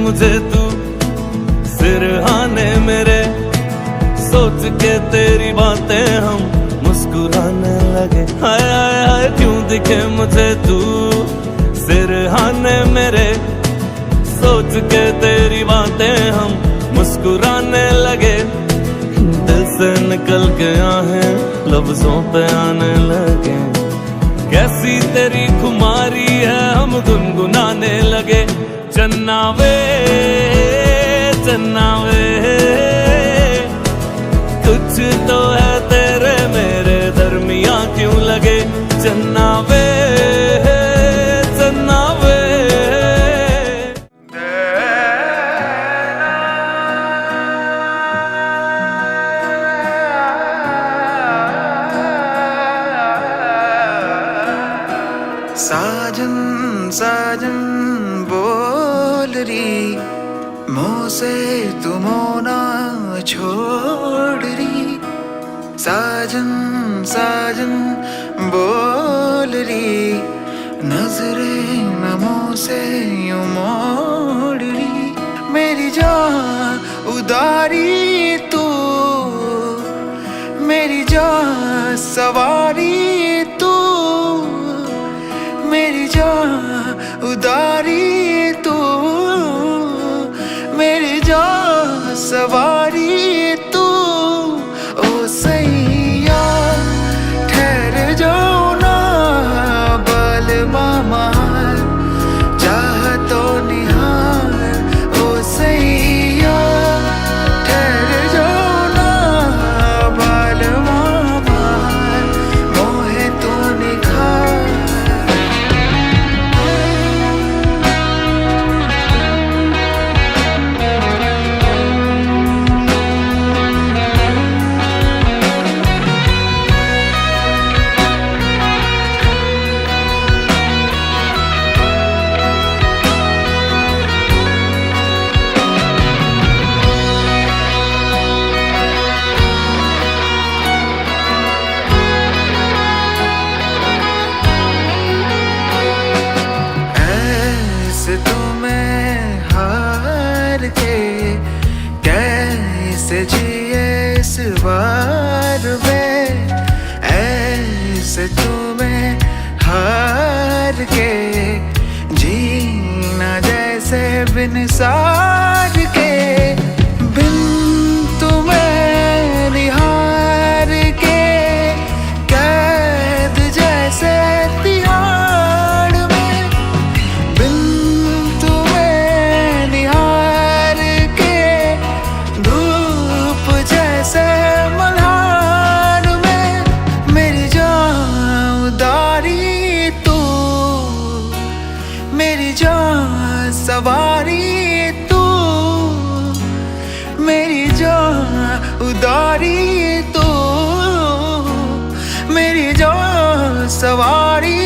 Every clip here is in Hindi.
मुझे तू सिरहाने मेरे, सोच के तेरी बातें हम मुस्कुराने लगे। हाय हाय हाय क्यों दिखे मुझे तू सिरहाने मेरे, सोच के तेरी बातें हम मुस्कुराने लगे। दिल से निकल के आहें लफ्जों पे आने लगे। कैसी तेरी खुमारी है हम गुनगुनाने लगे। चन्ना वे चन्ना वे, कुछ तो है तेरे मेरे दरमिया क्यों लगे। चन्ना वे चन्ना वे। साजन साजन बोल रही मुँह से तुम ना छोड़ रही। साजन साजन बोल रही नजरें न मुँह से यूं मोड़ रही। मेरी जान उदारी तू, मेरी जान सवारी तू, मेरी जान उदारी तू, मेरी जान सवारी तू। ओ सैया ठहर जाओ ना बाल मामा, चाह तो निहार। ओ सैया ठहर जाओ ना बाल मामा, मोहे तो निखार। तुम्हें हार के कैसे जिए इस बार में, ऐसे तुम्हें हार के जीना जैसे बिन सार के। बिन तुम्हें निहार के कैद जैसे तिहाड़ में। बिन तुम्हें निहार के धूप जैसे मल्हार में। मेरी जान उदारी तू, मेरी जान सवारी तू, मेरी जान उदारी तू, मेरी जान सवारी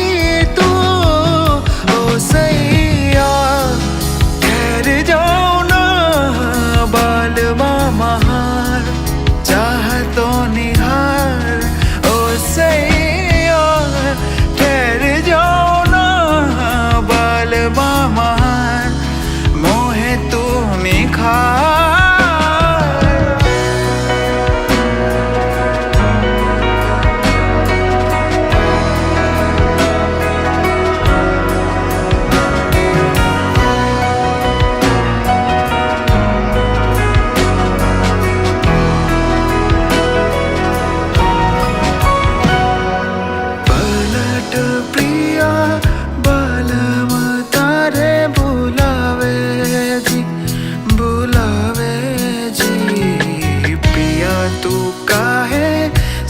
तू। ओ सैया ठहर जाओ ना बाल मामा, चाह तो निहार। ओ सैया ठहर जाओ ना बाल मामा, मोहे तू निखार।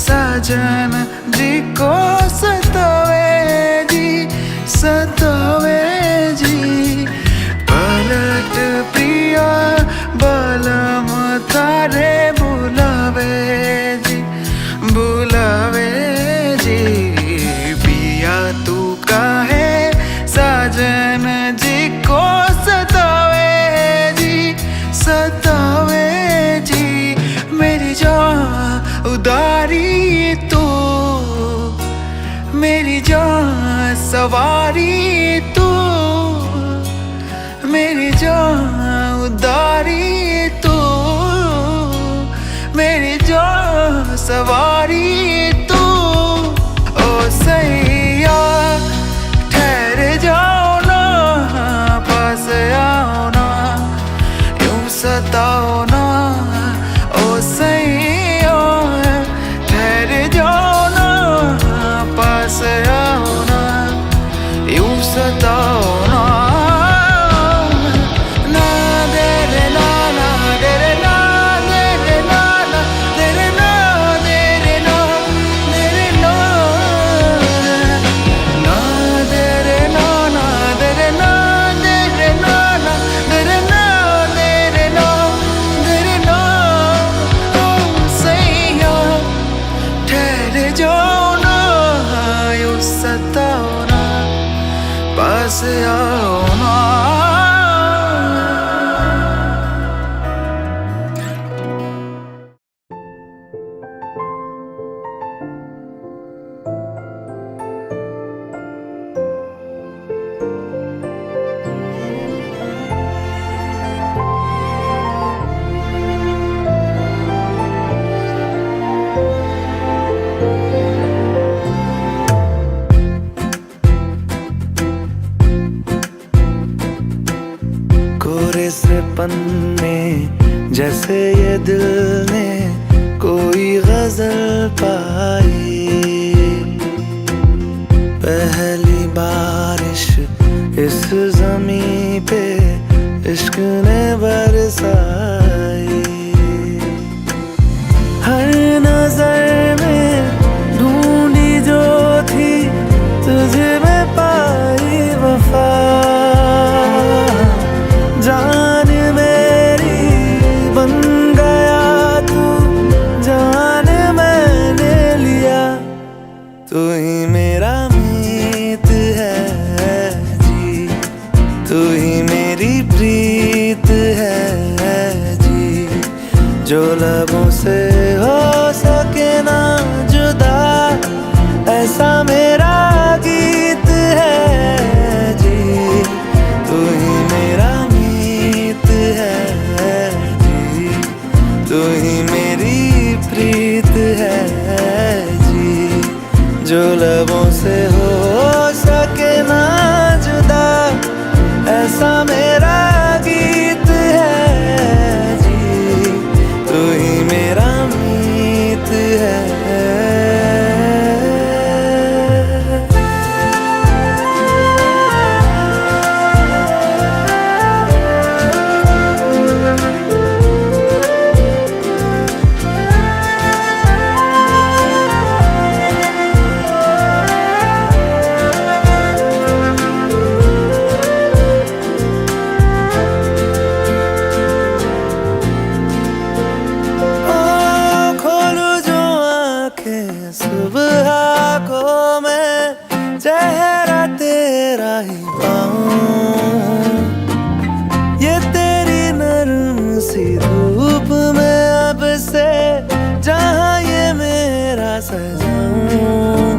साजन जी को सतावे जी, सतावे जी। पलट प्रिया बलम तारे बुलावे जी, बुलावे जी। पिया तू काहे साजन जी को सतावे जी, सतावे जी। मेरी जान उदारी तू, मेरी जान सवारी तू, मेरी जान से आओ ना। कोरे से पन्ने जैसे ये दिल ने कोई गजल पाई, पहली बारिश इस ज़मीं पे इश्क ने बरसाई। हर नजर में ढूंढी जो थी तुझे में पाई वफा, जान मेरी बन गया तू, जान मैंने लिया। तू ही मेरा मीत है जी, तू ही मेरी प्रीत है जी, जो लबों से हो सके ना जुदा, ऐसा मेरा गीत है जी। तू ही मेरा है जी, तू ही मेरी प्रीत है जी, जो लबों से हो सके ना जुदा, ऐसा मेरा गीत है जी। तू ही मेरा मीत है। सुबह को मैं चेहरा तेरा ही पाऊं, ये तेरी नरम सी धूप में अब से जहाँ ये मेरा सजाऊं।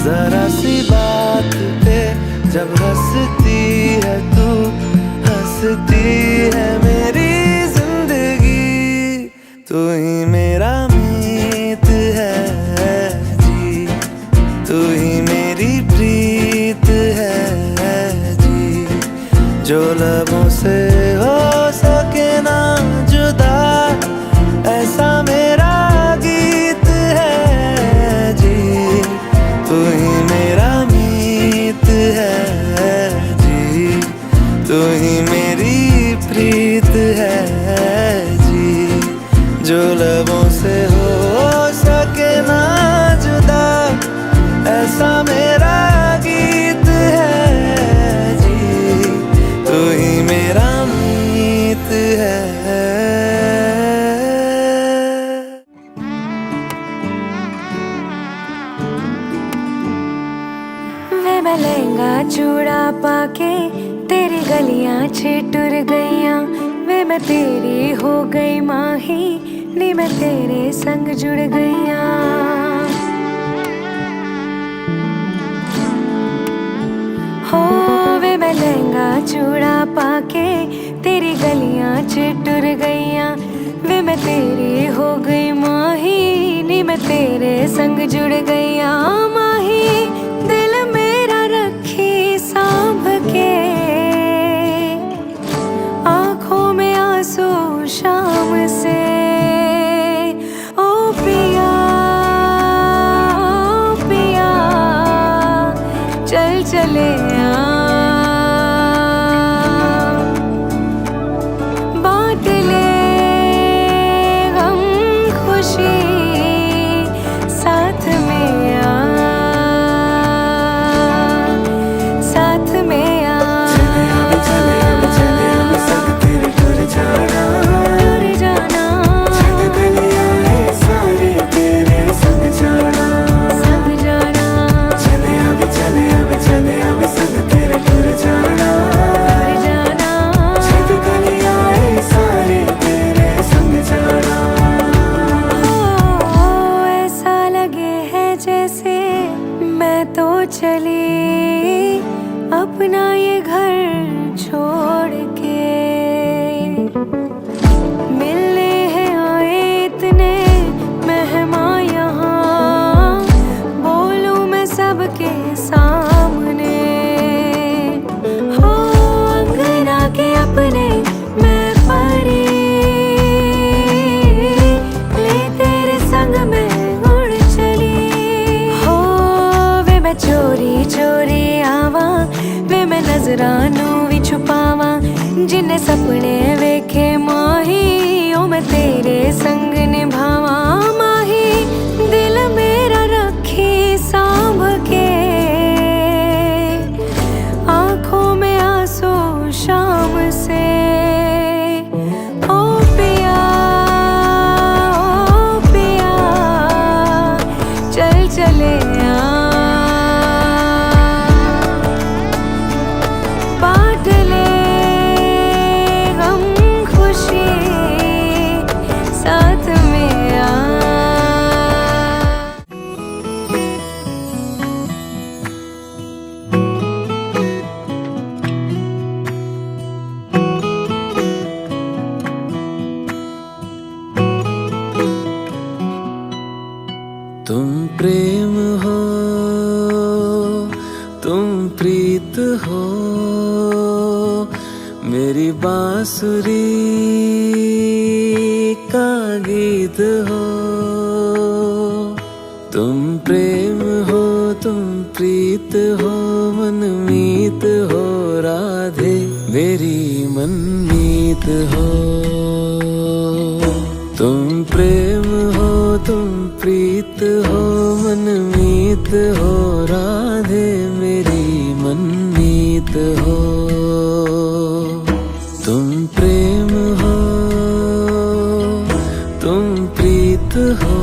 जरा सी बात पे जब हंसती है तू, हंसती है मेरी जिंदगी। तू ही मेरा मीत है, तू ही मेरी प्रीत है जी, जो लबों से हो सके ना जुदा, ऐसा मेरा गीत है जी। तू ही मेरा मीत है जी, तू ही मेरी प्रीत है जी, जो लबों से हो सके ना जुदा, ऐसा मेरा गीत है जी। तू ही मेरा मीत है। वे मैं लहंगा चूड़ा पाके तेरी गलियां छिटुर गईयां, वे मैं तेरी हो गई माही, नी मैं तेरे संग जुड़ गईयां। हो वे मैं लहंगा चूड़ा पाके तेरी गलियां छिटुर गईयां, वे मैं तेरी हो गई माही, नी मैं तेरे संग जुड़ गईयां। माही दिल मेरा रखी सांभ के, आंखों में आंसू शाम से। ओ पिया पिया चल चले बांट ले गम खुशी साथ में आ, साथ में आ। टूर जाना संग जाना, चले अब संग तेरे चली अपना ये घर छोड़ के। मिलने हैं आए इतने मेहमान यहाँ, बोलूं मैं सबके सामने। हो अंगना के अपने मैं परी, ले तेरे संग में उड़ चली। हो वे मैं चोरी चोरी आवा, वे मैं नजरानू भी छुपावा, जिन्ने सपने वेखे माही ओ मैं तेरे संग निभावा। माही दिल मेरा रखी सांभ के, आंखों में आंसू शाम से। ओ पिया चल चले बांट ले गम खुशी साथ में आ। तुम प्रेम हो, तुम प्रीत हो, मेरी बांसुरी का गीत हो। तुम प्रेम हो, तुम प्रीत हो, मनमीत हो, राधे मेरी मनमीत हो। तुम प्रेम हो, तुम प्रीत हो, मनमीत हो, राधे मेरी मनमीत हो। तुम प्रेम हो, तुम प्रीत हो,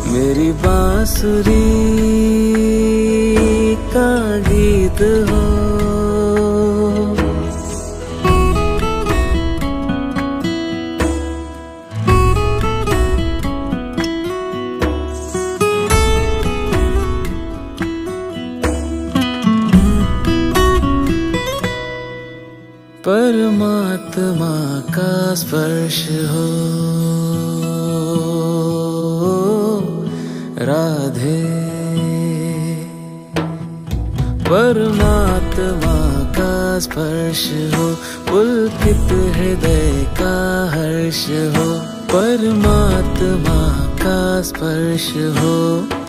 मेरी बांसुरी का गीत हो। परमात्मा का स्पर्श हो राधे, परमात्मा का स्पर्श हो, पुलकित हृदय का हर्ष हो। परमात्मा का स्पर्श हो,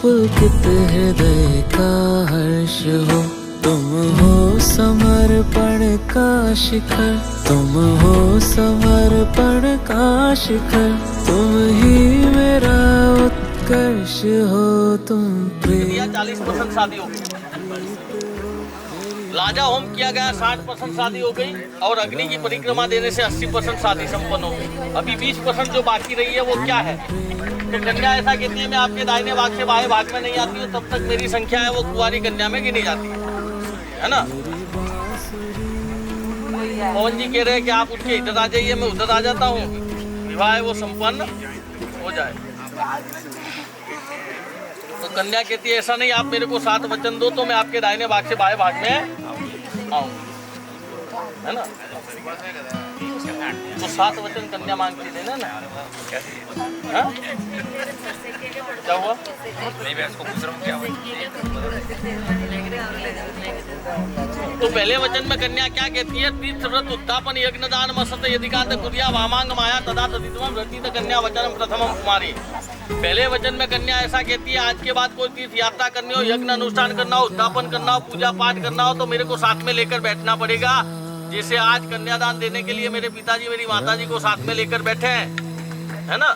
पुलकित हृदय का हर्ष हो। तुम हो समर्पण का शिखर, तुम हो समर्पण का शिखर, तुम ही मेरा उत्कर्ष हो। तुम प्रेम 40% शादी हो गई, लाजा होम किया गया 60% शादी हो गई, और अग्नि की परिक्रमा देने से 80% शादी संपन्न हो गई। अभी 20% जो बाकी रही है वो क्या है? तो कन्या ऐसा कहती है मैं आपके दाहिने भाग से बाएं भाग में नहीं आती हूँ, तब तक मेरी संख्या है वो कुंवारी कन्या में गिनी जाती है ना। पवन जी कह रहे हैं कि आप उठ के इधर आ जाइए, मैं उधर आ जाता हूँ, विवाह है वो संपन्न हो जाए। तो कन्या कहती है ऐसा नहीं, आप मेरे को 7 वचन दो तो मैं आपके दाहिने भाग से बाएं भाग में आऊँ, है ना। तो 7 वचन कन्या मांगती देना ना। हाँ? क्या हुआ? नहीं मैं इसको पूछ रहा हूँ क्या हुआ? तो पहले वचन में कन्या क्या कहती है? तीर्थ व्रत उत्थापन यज्ञ दान मसत यदिकांत कुर्या वामांग माया तदा तदितमं रचित कन्या वचनम प्रथमम कुमारी। पहले वचन में कन्या ऐसा कहती है आज के बाद कोई तीर्थ यात्रा करनी हो, यज्ञ अनुष्ठान करना हो, उत्थापन करना हो, पूजा पाठ करना हो तो मेरे को साथ में लेकर बैठना पड़ेगा। जैसे आज कन्यादान देने के लिए मेरे पिताजी मेरी माताजी को साथ में लेकर बैठे हैं, है ना।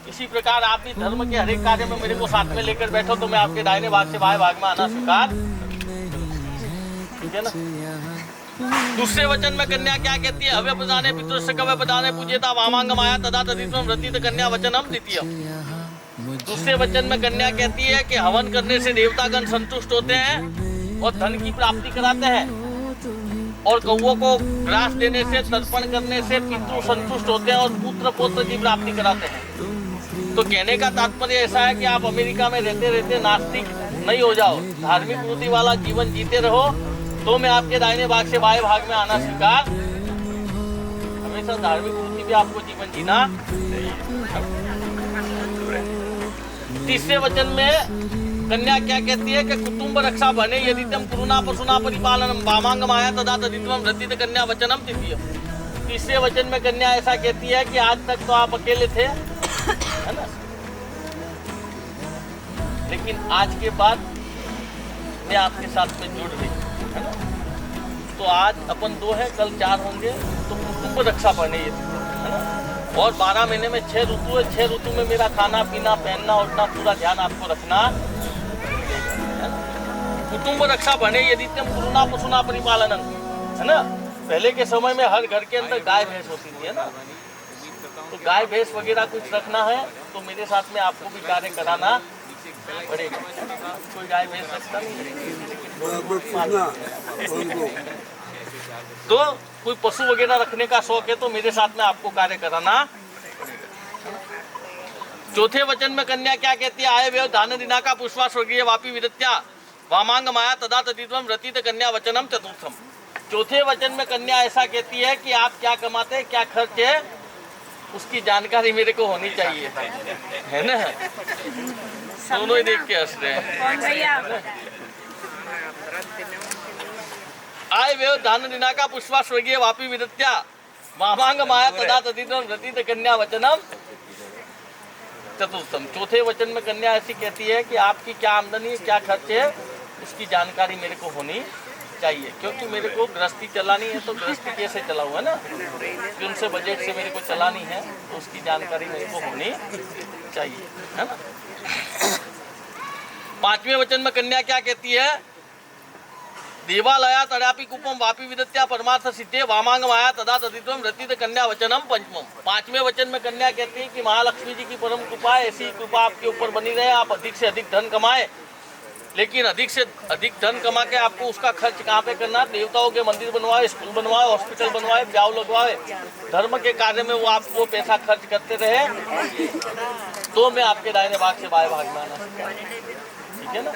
इसी प्रकार आप भी धर्म के हर एक कार्य में मेरे को साथ में लेकर बैठो तो मैं आपके दाहिने भाग से बाएं भाग में आना स्वीकार, ठीक है ना। दूसरे वचन में कन्या क्या कहती है? हवे प्रदाने पितृस्य कवे प्रदाने पूज्यता वामांग माया तदा तदितमं रचित कन्या वचनम द्वितीय। दूसरे वचन में कन्या कहती है कि हवन करने से देवतागण संतुष्ट होते हैं और धन की प्राप्ति कराते हैं, और कौओं को ग्रास देने से, तर्पण करने से पितृ संतुष्ट होते हैं और पुत्र पौत्र की प्राप्ति कराते हैं। तो कहने का तात्पर्य ऐसा है कि आप अमेरिका में रहते रहते नास्तिक नहीं हो जाओ, धार्मिक वृत्ति वाला जीवन जीते रहो, तो मैं आपके दाहिने भाग से बाएं भाग में आना स्वीकार। हमेशा धार्मिक वृत्ति भी आपको जीवन जीना। तीसरे वचन में कन्या क्या कहती है कि कुटुंब रक्षा बने यदि तम कुरुना पशुना परिपालनम वामांग माया तदा तदित्वम रतित कन्या वचनम तृतीय। तीसरे वचन में कन्या ऐसा कहती है कि आज तक तो आप अकेले थे, है ना, लेकिन आज के बाद मैं आपके साथ में जुड़ गई, है ना, तो आज अपन 2 है, कल 4 होंगे, तो कुटुंब रक्षा बने ये, है ना। और 12 महीने में 6 ऋतु है, 6 ऋतु में मेरा खाना पीना पहनना उठना पूरा ध्यान आपको रखना, है ना। कुटुंब रक्षा बने यदि तम कुरुना पशुना परिपालनम, है ना। पहले के समय में हर घर के अंदर गाय भैंस होती थी, है ना, तो गाय भैंस वगैरह कुछ रखना है तो मेरे साथ में आपको भी कार्य कराना पड़ेगा। कोई गाय भैंस रखता नहीं, तो कोई पशु वगैरह रखने का शौक है तो मेरे साथ में आपको कार्य कराना। चौथे वचन में कन्या क्या कहती है, आय व्यव धान दिना का पुष्पा स्वर्गीय वापी विदत्या वामांग माया तदा तदित्वम रतित कन्या वचनम चतुर्थम। चौथे वचन में कन्या ऐसा कहती है कि आप क्या कमाते हैं, क्या खर्च है, उसकी जानकारी मेरे को होनी चाहिए, है ना। दोनों ही देख के हंस रहे हैं। आय व्यव धान दिना का पुष्पा स्वर्गीय वापी विदत्या वामांग माया तदा तदित्वम रतित कन्या वचनम चतुर्थम। चौथे वचन में कन्या ऐसी कहती है कि आपकी क्या आमदनी है, क्या खर्च है, उसकी जानकारी मेरे को होनी चाहिए, क्योंकि मेरे को गृहस्थी चलानी है, तो गृहस्थी कैसे चलाऊं, है ना, कौन से बजट से मेरे को चलानी है, तो उसकी जानकारी मेरे को होनी चाहिए, है ना। 5वें वचन में कन्या क्या कहती है, देवालया तड़ापि कुपम वापी विदत्या परमार्थ सिद्धे वामांग माया तदा तदित्वम रतित कन्या वचनम पंचमम। 5वें वचन में कन्या कहती है कि महालक्ष्मी जी की परम कृपा है, ऐसी कृपा आपके ऊपर बनी रहे, आप अधिक से अधिक धन कमाए, लेकिन अधिक से अधिक धन कमा के आपको उसका खर्च कहाँ पे करना है, देवताओं के मंदिर बनवाए, स्कूल बनवाए, हॉस्पिटल बनवाए, ब्याह लगवाए, धर्म के कार्य में वो आपको पैसा खर्च करते रहे, तो मैं आपके दाहिने भाग से बाएं भाग में आना, ठीक है ना।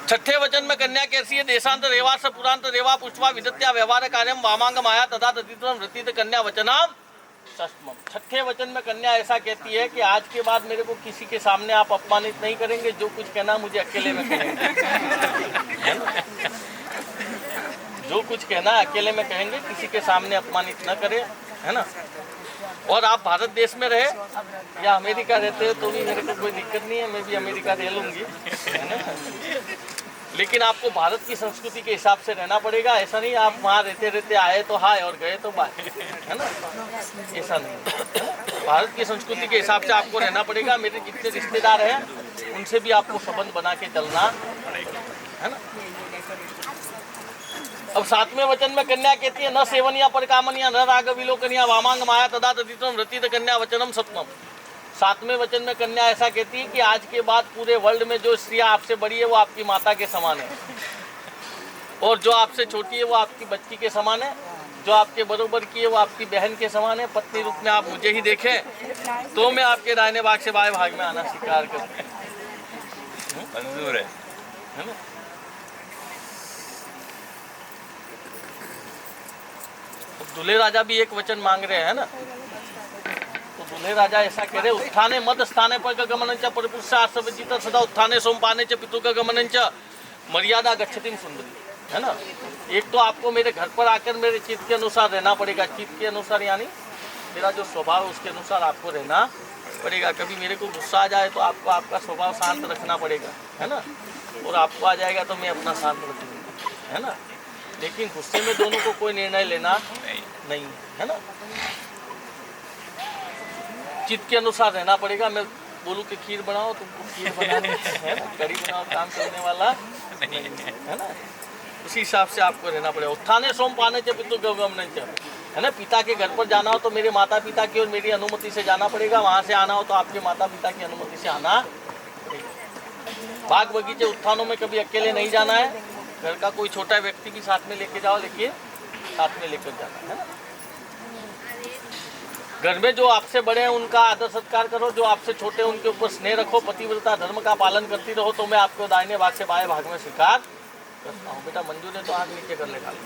6ठे वचन में कन्या कैसी है, देशांत रेवा स पुरांत रेवा पुष्पा विदत्या व्यवहार कार्यम वामांग माया तथा तदित्वम रतित कन्या वचनम षष्ठम। 6ठे वचन में कन्या ऐसा कहती है कि आज के बाद मेरे को किसी के सामने आप अपमानित नहीं करेंगे, जो कुछ कहना मुझे अकेले में कहेंगे, जो कुछ कहना अकेले में कहेंगे, किसी के सामने अपमानित न करे, है ना। और आप भारत देश में रहे या अमेरिका रहते हो तो भी मेरे को कोई दिक्कत नहीं है, मैं भी अमेरिका रह लूंगी, है ना, लेकिन आपको भारत की संस्कृति के हिसाब से रहना पड़ेगा। ऐसा नहीं आप वहाँ रहते रहते आए तो हाय और गए तो बाय, है ना, ऐसा नहीं। भारत की संस्कृति के हिसाब से आपको रहना पड़ेगा। मेरे जितने रिश्तेदार हैं उनसे भी आपको संबंध बना के चलना, है ना। अब 7वें वचन में कन्या कहती है, न सेवनिया पर कामनिया न राग विलोकनिया वामांग माया तदा तदित्वम रतित कन्या वचनम सप्तम। 7वें वचन में कन्या ऐसा कहती है कि आज के बाद पूरे वर्ल्ड में जो स्त्रियां आपसे बड़ी है वो आपकी माता के समान है, और जो आपसे छोटी है वो आपकी बच्ची के समान है, जो आपके बरोबर की है वो आपकी बहन के समान है। पत्नी रूप में आप मुझे ही देखें तो मैं आपके दाहिने भाग से बाएं भाग में आना स्वीकार करूं, मंजूर है ना। दूल्हे राजा भी एक वचन मांग रहे हैं ना, तो दूल्हे राजा ऐसा कह रहे, उत्थाने मद स्थाने पर गमनंच परिपुरुषार्थ सदा उत्थाने सोमपाने च पितु का गमनंच मर्यादा गच्छतिम सुंदरी, है ना। एक तो आपको मेरे घर पर आकर मेरे चित्त के अनुसार रहना पड़ेगा, चित्त के अनुसार यानी मेरा जो स्वभाव उसके अनुसार आपको रहना पड़ेगा। कभी मेरे को गुस्सा आ जाए तो आपको आपका स्वभाव शांत रखना पड़ेगा, है ना, और आपको आ जाएगा तो मैं अपना शांत रखूँगा, है ना। लेकिन गुस्से में दोनों को कोई निर्णय लेना नहीं, है ना। चित्त के अनुसार रहना पड़ेगा। मैं बोलूँ कि खीर बनाओ, तुमको खीर बनानी है ना, कड़ी बनाओ, काम करने वाला नहीं, है ना। उसी हिसाब से आपको रहना पड़ेगा। उत्थाने सोम पाने च पितु गमन च, है ना। पिता के घर पर जाना हो तो मेरे माता पिता की और मेरी अनुमति से जाना पड़ेगा, वहाँ से आना हो तो आपके माता पिता की अनुमति से आना पड़ेगा। बाग बगीचे उत्थानों में कभी अकेले नहीं जाना है, घर का कोई छोटा व्यक्ति भी साथ में लेके जाओ, लेकिन साथ में लेकर जाना है ना। घर में जो आपसे बड़े हैं उनका आदर सत्कार करो, जो आपसे छोटे हैं उनके ऊपर स्नेह रखो, पतिव्रता धर्म का पालन करती रहो, तो मैं आपको दाहिने भाग से बाएं भाग में स्वीकार करता हूँ। बेटा मंजूर है तो आग नीचे कर ले खाली।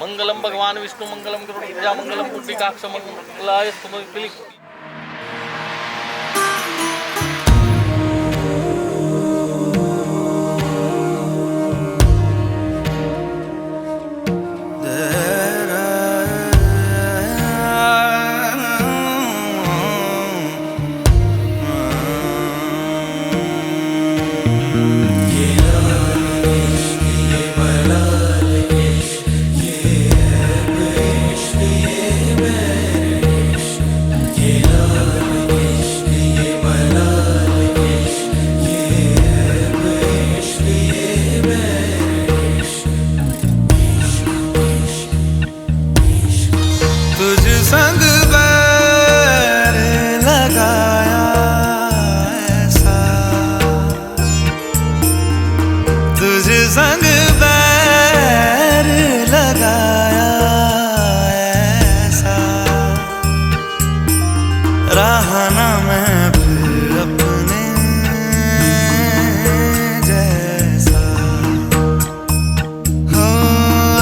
मंगलम भगवान विष्णु मंगलम गरुड़ मंगलम पुंडरीकाक्ष मंगलाय स्तुति। संग बैर लगाया ऐसा, तुझ संग बैर लगाया ऐसा, रहा ना मैं फिर अपने जैसा, हो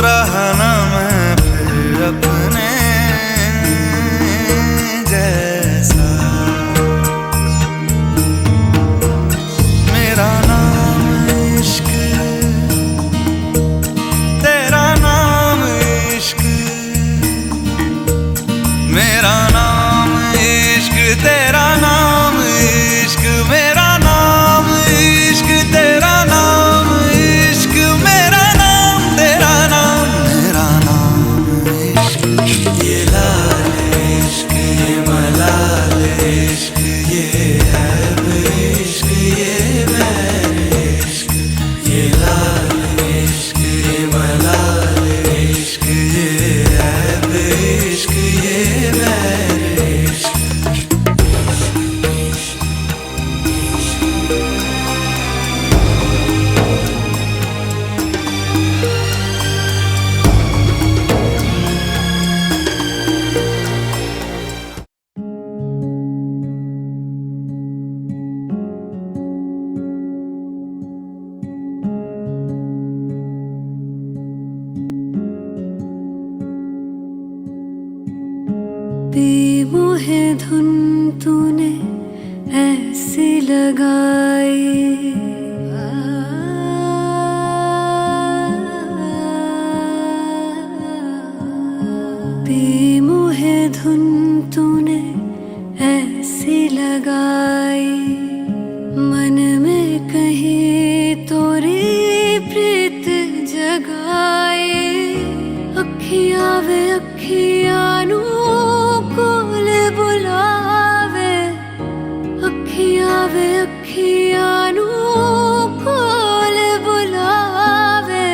रहा ना मैं फिर अपने बेमोहे धुन तूने ऐसी लगाई, बेमोहे धुन तूने ऐसी लगाई, मन में कहीं तोरी प्रीत जगाए, अखियां वे अखियां नू कोल बुलावे, अखियां वे अखियां नू कोल बुलावे,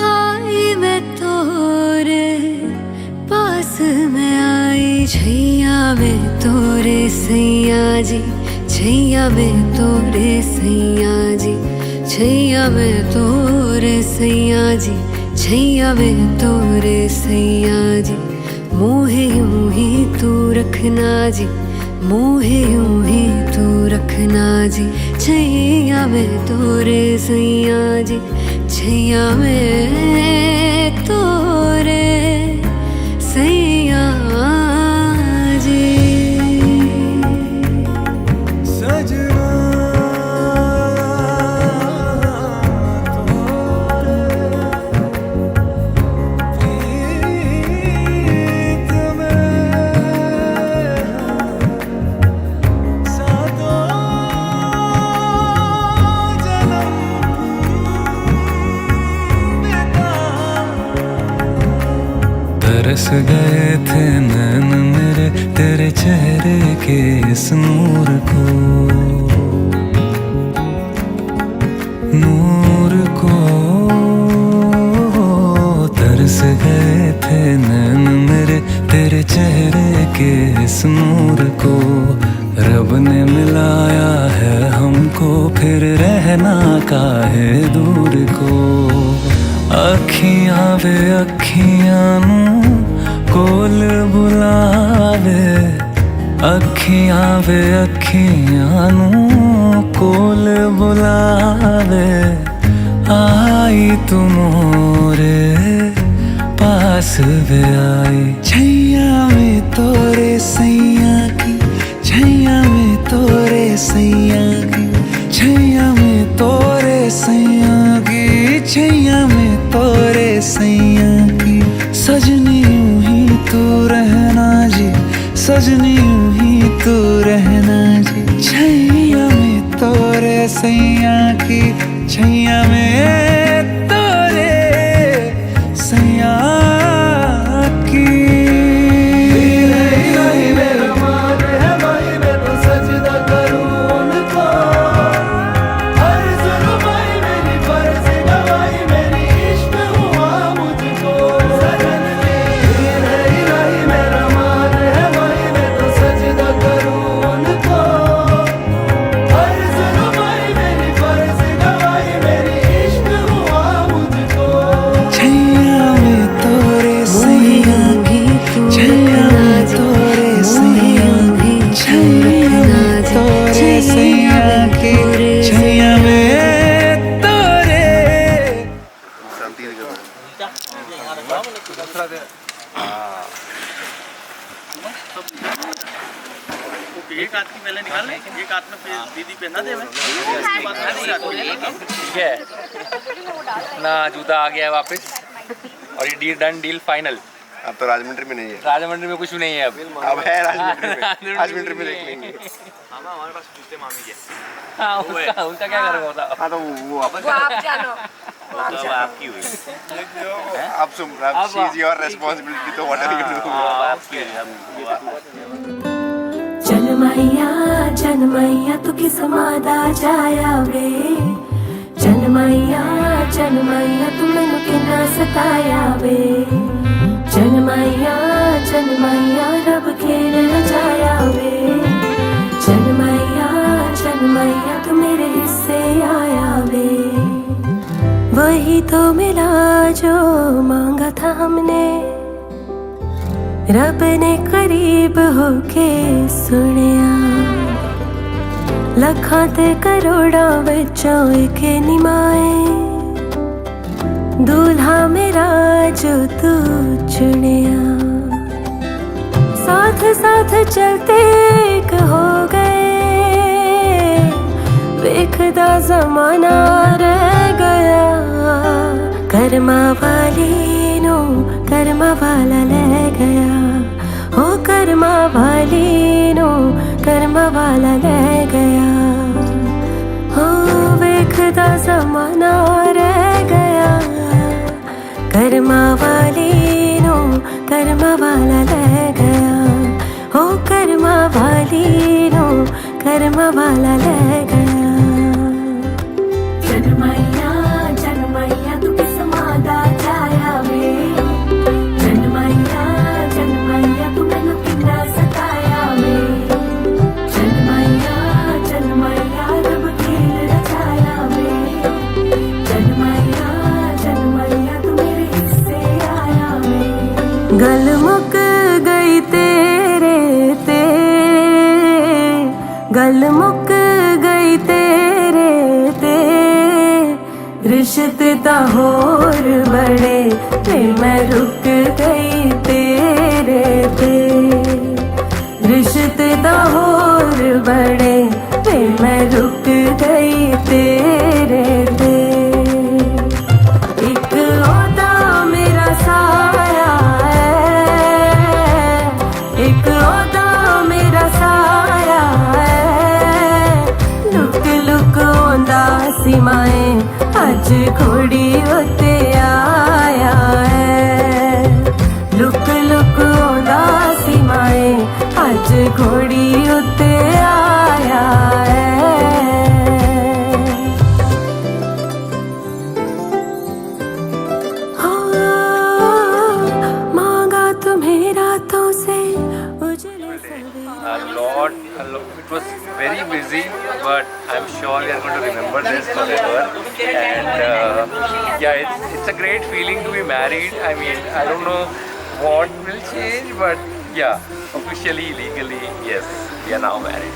आई मैं तोरे पास में आई, छैया में तोरे सैया जी, छैया में तोरे सैया जी, छैया में तोरे सैया जी, छैया में तोरे सैया जी, मोहे यूं ही तू रखना जी, मोहे यूं ही तू रखना जी, छैया में तोरे सैया जी, छैया में तोरे सैया जी। सजना तरस गए थे नैन मेरे तेरे चेहरे के इस नूर को, नूर को तरस गए थे नैन मेरे तेरे चेहरे के इस नूर को, रब ने मिलाया है हमको फिर रहना काहे दूर को, अखियां वे अखियां नू कोल बुलावे अखियां वे अखियां नू कोल बुलावे आई तू मोरे पास वे आई छैया में तोरे सैया की छैया में तोरे सैया की छैया में तोरे सैया की छैया में तोरे सैया की सजनी यूं ही तू रहना जी सजनी यूं ही तू रहना जी छैया में तोरे सैया की छैया में तोरे सैया की एक हाथ की पहले निकाल एक हाथ में फिर दीदी पहना दे ठीक है ना, जूता आ गया है वापस और ये डील फाइनल। अब तो राजमंड्री में नहीं है, राजमंड्री में कुछ भी नहीं है अब है राजमंड्री में राजमंड्री में देख लेंगे। हमारे पास पूछते मामी के। हाँ, उनका क्या करोगे बताओ। हाँ तो वो आप जानो आपकी हुई आप सुन शी इज योर रिस्पांसिबिलिटी तो व्हाट आर यू डूइंग आपकी जनमैया तू किस मादा जाया वे जनमैया तू मैनू किन्ना सताया वे जनमैया रब खेल रचाया वे जनमैया तू मेरे हिस्से आया वे वही तो मिला जो मांगा था हमने रब ने करीब होके सुनिया लखां ते करोड़ां विचों एक निमाए दूल्हा मेरा जो तू चुनिया साथ साथ चलते एक हो गए वेखदा जमाना रह गया कर्मा वाली नो कर्मा वाला ले गया ओ कर्मा वाली नो कर्मा वाला ले गया ओ वेखदा जमाना रह गया कर्मा वाली नो कर्मा वाला ले गया ओ कर्मा वाली नो कर्मा वाला ले गया जनमैया तू किस मादा जाया वे जनमैया तू मैनू किन्ना सताया वे जनमैया रब खेल रचाया वे जनमैया तू मेरे हिस्से आया वे गल मुक गई तेरे ते गल मुक गई तेरे ते रिश्ते ता होर बड़े फिर मैं रुक गई तेरे ते रिश्ते ता होर बड़े फिर मैं रुक गई तेरे ते एक ओदा मेरा साया है एक ओदा मेरा साया है लुक लुक ओंदा सीमाए अज घोड़ी उत्ते आया है लुक लुक ओंदा सीमाए अज घोड़ी उत्ते आया है मांगा तुम्हें रातों से उजले It was very busy, but I'm sure we are going to remember this forever. And yeah, it's a great feeling to be married. I mean, I don't know what will change, but yeah, officially, legally, yes, we are now married.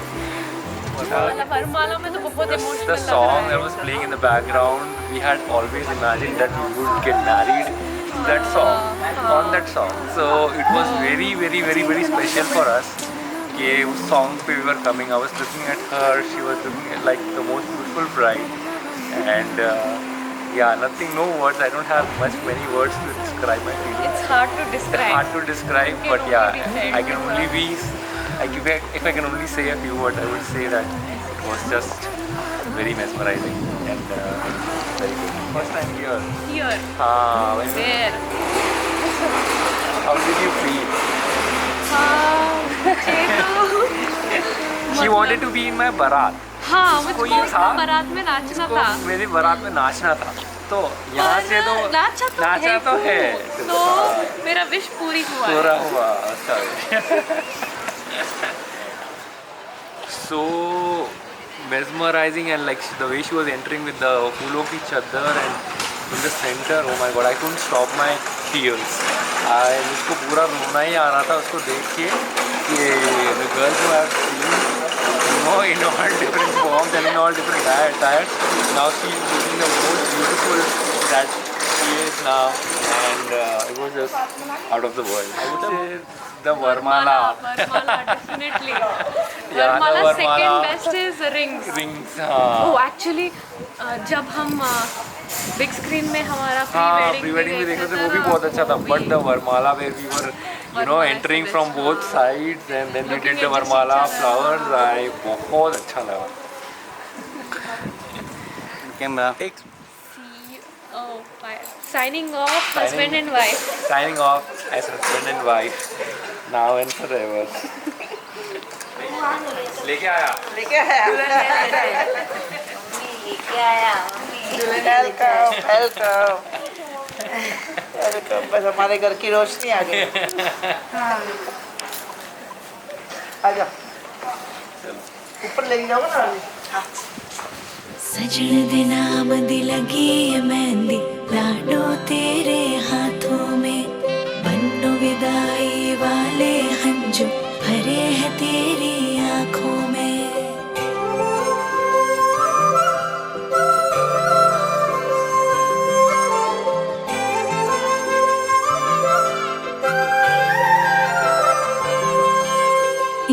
वरमाला में तो बहुत The emotional song that was playing in the background, we had always imagined that we would get married to that song, on that song. So it was very, very, very, very special for us. कि उस song पे we were coming. I was looking at her. She was looking like the most beautiful bride, and yeah, nothing, no words. I don't have many words to describe my feelings. It's hard to It's describe. hard to describe, but yeah, I can only be. If I can only say a few words, I would say that it was just very mesmerizing and very good. First time here. Here, When, there. how did you feel? मुझे तो She wanted to be in my barat. हाँ, उसको मुझको ये था, बारात में नाचना उसको था। मेरी बारात में नाचना था, तो यहाँ से तो नाचा तो है, तो मेरा विश पूरी हुआ है। पूरा हुआ, अच्छा। So mesmerizing, and like the way she was entering with the फूलों की चद्दर and in the center, oh my god, I couldn't stop my tears. मुझको पूरा रोना ही आ रहा था उसको देख के कि the girls who have seen, you know, in all different forms and in all different attires, now she is looking the most beautiful that she is now, and it was just out of the world. I would say the Varmala. Varmala, definitely. Yeah, the Varmala Varmala. second best is rings. Rings, Oh, actually, जब हम बिग स्क्रीन में हमारा प्री वेडिंग भी देखे थे, वो भी बहुत अच्छा था. But the varmala where we were, you know, entering from both sides and then we did the Varmala flowers, I बहुत अच्छा लगा. Camera. Oh, signing off, husband and wife. Signing off as husband and wife, now and forever. लेके आया. वेलकम। बस हमारे घर की रोशनी आ गई। आ जाओ, ऊपर लेके जाओ ना। सजन दे नाम दी लगी है मेहंदी, लाडो तेरे हाथों में, बन्नो विदाई वाले हंजू भरे हैं तेरी आँखों में।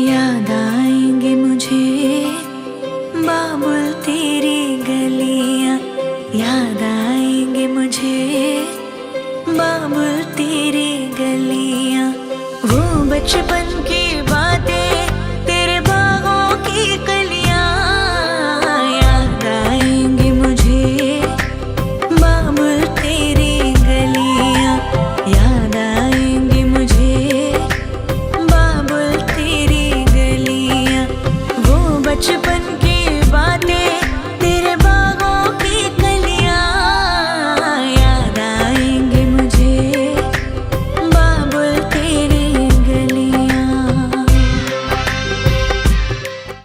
याद आएंगे मुझे बाबुल तेरी गलियां, याद आएंगे मुझे बाबुल तेरी गलियां, वो बचपन